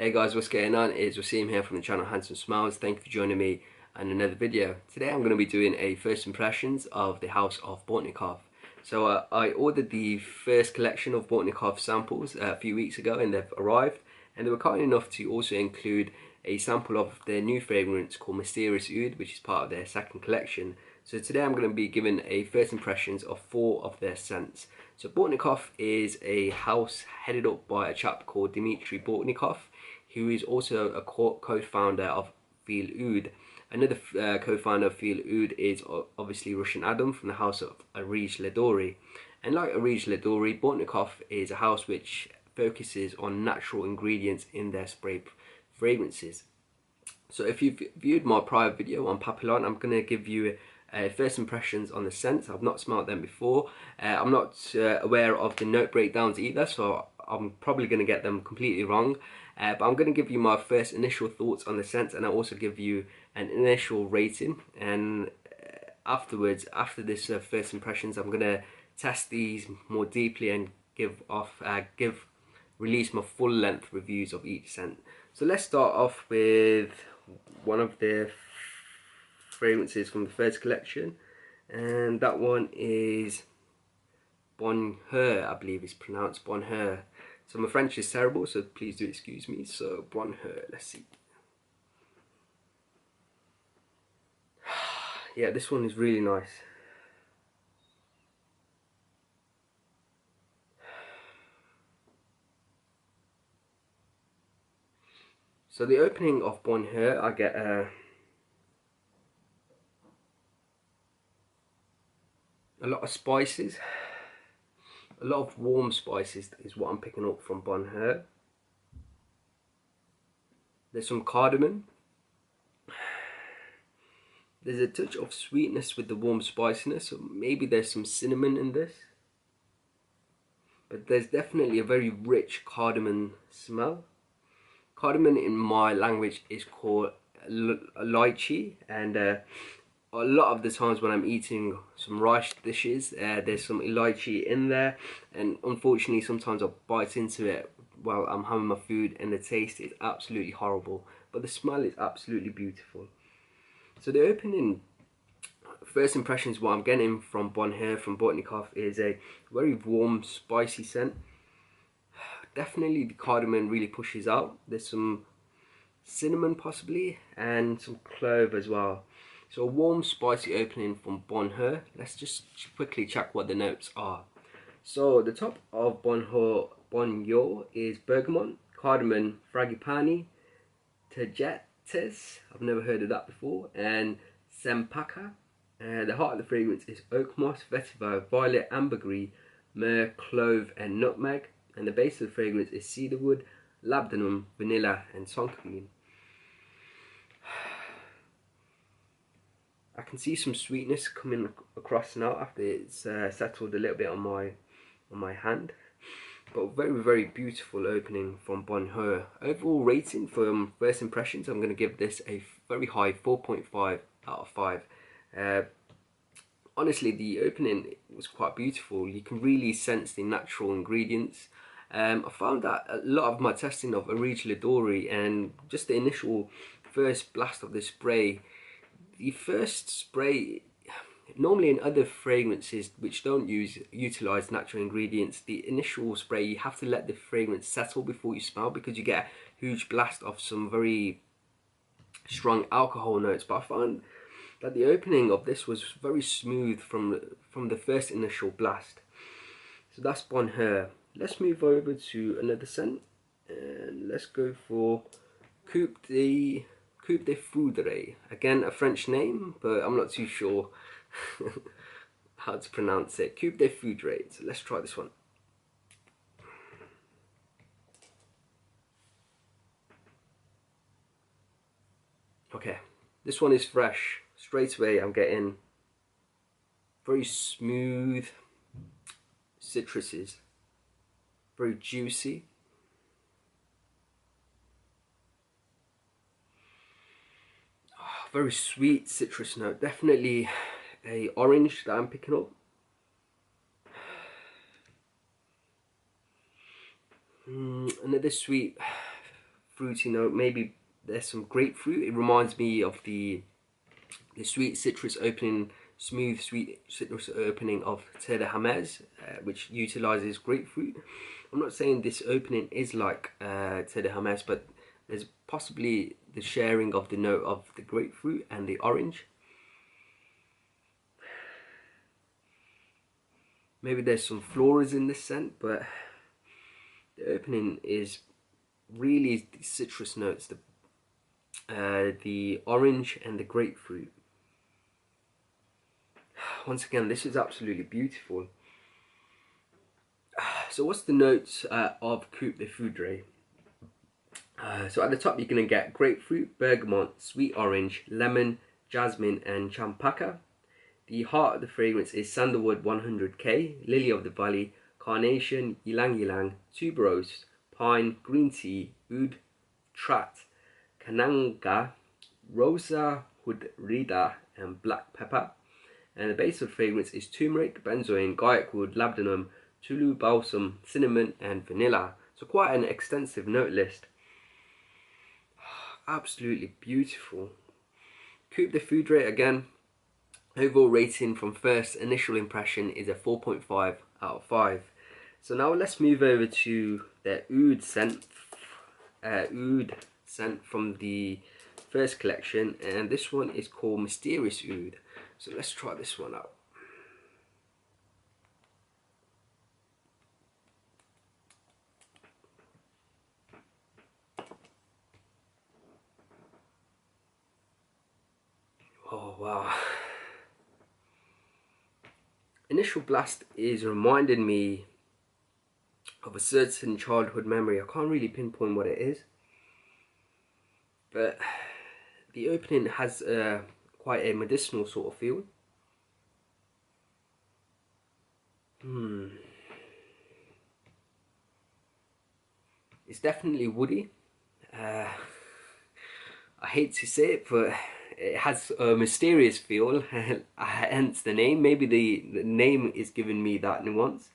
Hey guys, what's going on? It's Waseem here from the channel Handsome Smiles. Thank you for joining me on another video. Today I'm going to be doing a first impressions of the house of Bortnikov. So I ordered the first collection of Bortnikov samples a few weeks ago and they've arrived. And they were kind enough to also include a sample of their new fragrance called Mysterious Oud, which is part of their second collection. So today I'm going to be giving a first impressions of 4 of their scents. So Bortnikov is a house headed up by a chap called Dmitry Bortnikov, who is also a co-founder of Oud. Another co-founder of Oud is obviously Russian Adam from the house of Arij Ledori. And like Arij Ledori, Bortnikov is a house which focuses on natural ingredients in their spray fragrances. So if you've viewed my prior video on Papillon, I'm going to give you first impressions on the scents. I've not smelled them before. I'm not aware of the note breakdowns either, so I'm probably going to get them completely wrong. But I'm going to give you my first initial thoughts on the scents, and I'll also give you an initial rating. And afterwards, after this first impressions, I'm going to test these more deeply and release my full length reviews of each scent. So let's start off with one of the fragrances from the first collection, and that one is Bonheur, I believe it's pronounced Bonheur. So my French is terrible, so please do excuse me. So Bonheur, let's see. Yeah, this one is really nice. So the opening of Bonheur, I get a lot of spices. A lot of warm spices is what I'm picking up from Bonheur. There's some cardamom. There's a touch of sweetness with the warm spiciness, so maybe there's some cinnamon in this. But there's definitely a very rich cardamom smell. Cardamom in my language is called lychee, and a lot of the times when I'm eating some rice dishes, there's some lychee in there, and unfortunately sometimes I bite into it while I'm having my food and the taste is absolutely horrible, but the smell is absolutely beautiful. So the opening first impressions, what I'm getting from Bonheur, from Bortnikov, is a very warm, spicy scent. Definitely the cardamom really pushes out. There's some cinnamon possibly, and some clove as well. So a warm, spicy opening from Bonheur. Let's just quickly check what the notes are. So the top of Bonheur is bergamot, cardamom, frangipani, tagetes, I've never heard of that before, and sempaka. The heart of the fragrance is oak moss, vetiver, violet, ambergris, myrrh, clove, and nutmeg. And the base of the fragrance is cedarwood, labdanum, vanilla, and tonka. I can see some sweetness coming across now after it's settled a little bit on my hand. But very, very beautiful opening from Bonheur. Overall rating from first impressions, I'm going to give this a very high 4.5 out of 5. Honestly, the opening was quite beautiful. You can really sense the natural ingredients. I found that a lot of my testing of Arij Ledori and just the initial first blast of the spray, the first spray, normally in other fragrances which don't utilize natural ingredients, the initial spray you have to let the fragrance settle before you smell, because you get a huge blast of some very strong alcohol notes. But I found that the opening of this was very smooth from the first initial blast. So that's Bonheur. Let's move over to another scent, and let's go for Coup de Foudre. Again, a French name, but I'm not too sure how to pronounce it. Coup de Foudre. So let's try this one. Okay, this one is fresh. Straight away I'm getting very smooth citruses, very juicy. Very sweet citrus note, definitely a orange that I'm picking up. Another sweet fruity note. Maybe there's some grapefruit. It reminds me of the sweet citrus opening, smooth sweet citrus opening of Thé de Hermès, which utilizes grapefruit. I'm not saying this opening is like Thé de Hermès, but there's possibly the sharing of the note of the grapefruit and the orange. Maybe there's some florals in this scent, but the opening is really the citrus notes, the orange and the grapefruit. Once again, this is absolutely beautiful. So what's the notes of Coup de Foudre? So at the top you're going to get grapefruit, bergamot, sweet orange, lemon, jasmine and champaca. The heart of the fragrance is sandalwood 100k, lily of the valley, carnation, ylang ylang, tuberose, pine, green tea, oud, trat, kananga, rosa hudrida and black pepper. And the base of the fragrance is turmeric, benzoin, guaiac wood, labdanum, tulu balsam, cinnamon and vanilla. So quite an extensive note list. Absolutely beautiful. Coup de Foudre, again, overall rating from first initial impression is a 4.5 out of 5. So now let's move over to the Oud scent. Oud scent from the first collection, and this one is called Mysterious Oud. So let's try this one out. Oh wow. Initial blast is reminding me of a certain childhood memory. I can't really pinpoint what it is, but the opening has quite a medicinal sort of feel. It's definitely woody. I hate to say it, but it has a mysterious feel, hence the name. Maybe the name is giving me that nuance.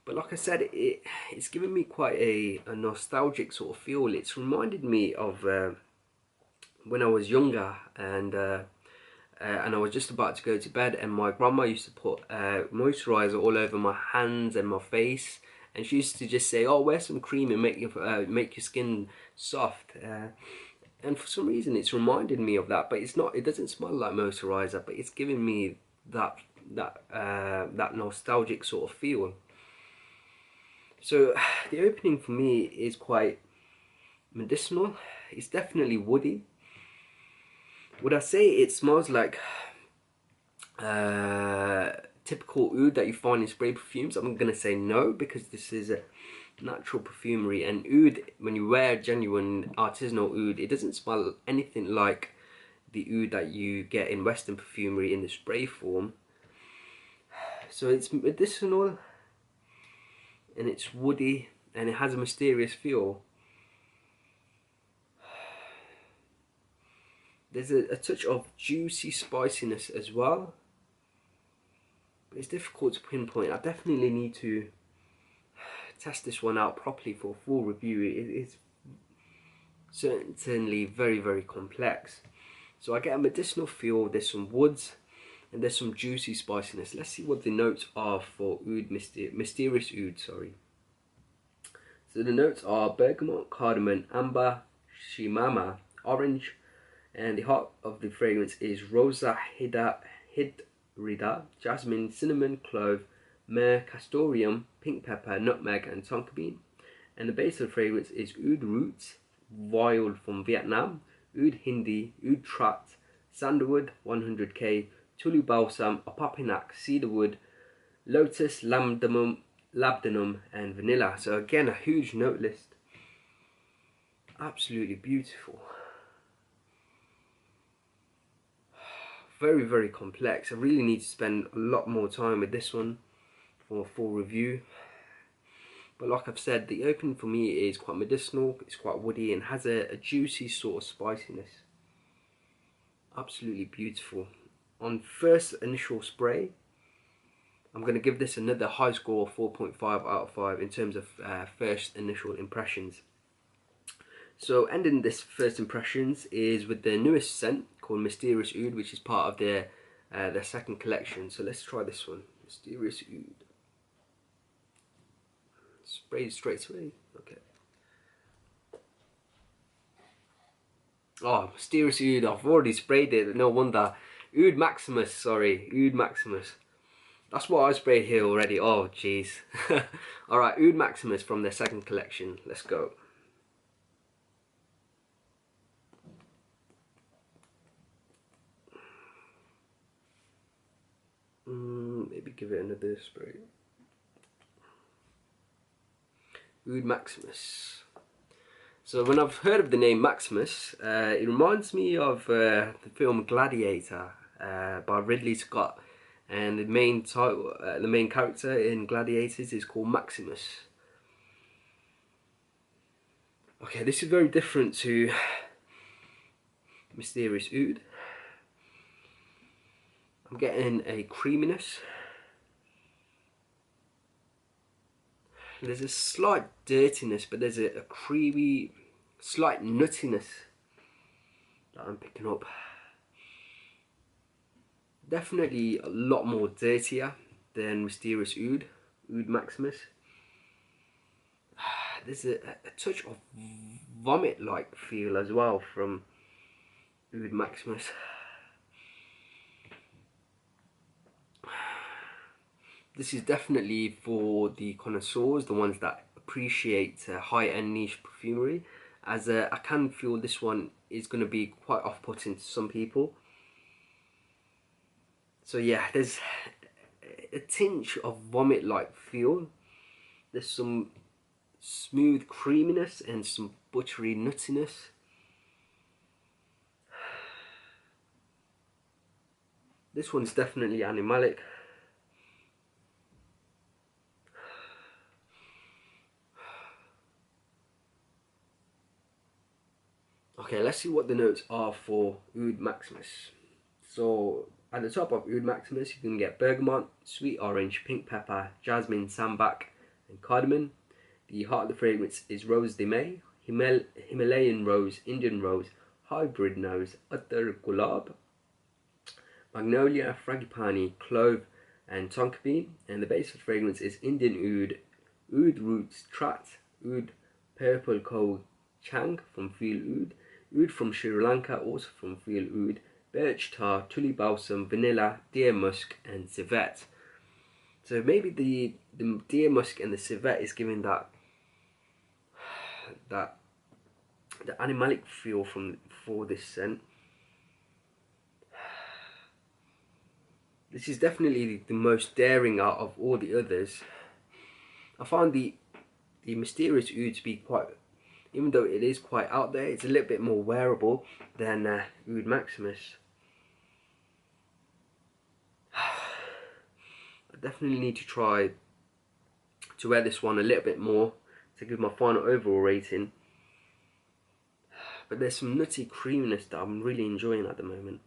But like I said, it's given me quite a nostalgic sort of feel. It's reminded me of when I was younger, and I was just about to go to bed, and my grandma used to put moisturizer all over my hands and my face, and she used to just say, "Oh, wear some cream and make your skin soft." And for some reason, it's reminded me of that. But it's not. It doesn't smell like moisturizer, but it's giving me that nostalgic sort of feel. So the opening for me is quite medicinal. It's definitely woody. Would I say it smells like typical oud that you find in spray perfumes? I'm gonna say no, because this is a natural perfumery, and oud, when you wear genuine artisanal oud, it doesn't smell anything like the oud that you get in Western perfumery in the spray form. So it's medicinal, and it's woody, and it has a mysterious feel. There's a touch of juicy spiciness as well, but it's difficult to pinpoint. I definitely need to test this one out properly for a full review. It's certainly very, very complex. So I get a medicinal feel, there's some woods, and there's some juicy spiciness. Let's see what the notes are for Oud Mysterious Oud, sorry. So the notes are bergamot, cardamom, amber, shimama, orange, and the heart of the fragrance is rosa hydrida, jasmine, cinnamon, clove, myrrh, castoreum, pink pepper, nutmeg and tonka bean. And the base of the fragrance is oud roots, wild from Vietnam, oud hindi, oud trat, sandalwood 100k, tulu balsam, opoponac, cedarwood, lotus, labdanum and vanilla. So again, a huge note list. Absolutely beautiful. Very, very complex. I really need to spend a lot more time with this one for a full review. But like I've said, the opening for me is quite medicinal, it's quite woody, and has a juicy sort of spiciness. Absolutely beautiful. On first initial spray, I'm going to give this another high score of 4.5 out of 5 in terms of first initial impressions. So ending this first impressions is with the newest scent called Mysterious Oud, which is part of their second collection. So let's try this one, Mysterious Oud. Sprayed straight away. Okay. Oh, Mysterious Oud, I've already sprayed it, no wonder. Oud Maximus, sorry, Oud Maximus. That's what I sprayed here already, oh jeez. Alright, Oud Maximus from their second collection, let's go. Maybe give it another spray. Oud Maximus. So when I've heard of the name Maximus, it reminds me of the film Gladiator by Ridley Scott, and the main title, the main character in Gladiators is called Maximus. Okay, this is very different to Mysterious Oud. I'm getting a creaminess. There's a slight dirtiness, but there's a creamy, slight nuttiness that I'm picking up. Definitely a lot more dirtier than Mysterious Oud, Oud Maximus. There's a touch of vomit-like feel as well from Oud Maximus. This is definitely for the connoisseurs, the ones that appreciate high-end niche perfumery, as I can feel this one is going to be quite off-putting to some people. So yeah, there's a tinge of vomit-like feel. There's some smooth creaminess and some buttery nuttiness. This one's definitely animalic. Okay, let's see what the notes are for Oud Maximus. So at the top of Oud Maximus, you can get bergamot, sweet orange, pink pepper, jasmine, sambac, and cardamom. The heart of the fragrance is rose de may, Himalayan rose, Indian rose, hybrid nose, attar gulab, magnolia, frangipani, clove, and tonka bean. And the base of the fragrance is Indian oud, oud roots trat, oud purple coal chang from Feel Oud, oud from Sri Lanka also from Feel Oud, birch tar, tule balsam, vanilla, deer musk, and civet. So maybe the deer musk and the civet is giving the animalic feel for this scent. This is definitely the most daring out of all the others. I find the Mysterious Oud to be quite, even though it is quite out there, it's a little bit more wearable than Oud Maximus. I definitely need to try to wear this one a little bit more to give my final overall rating. But there's some nutty creaminess that I'm really enjoying at the moment.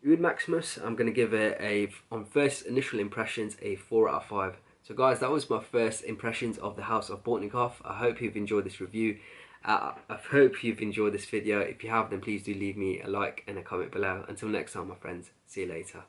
Oud Maximus, I'm going to give it on first initial impressions, a 4 out of 5. So guys, that was my first impressions of the House of Bortnikov. I hope you've enjoyed this review. I hope you've enjoyed this video. If you have, then please do leave me a like and a comment below. Until next time, my friends, see you later.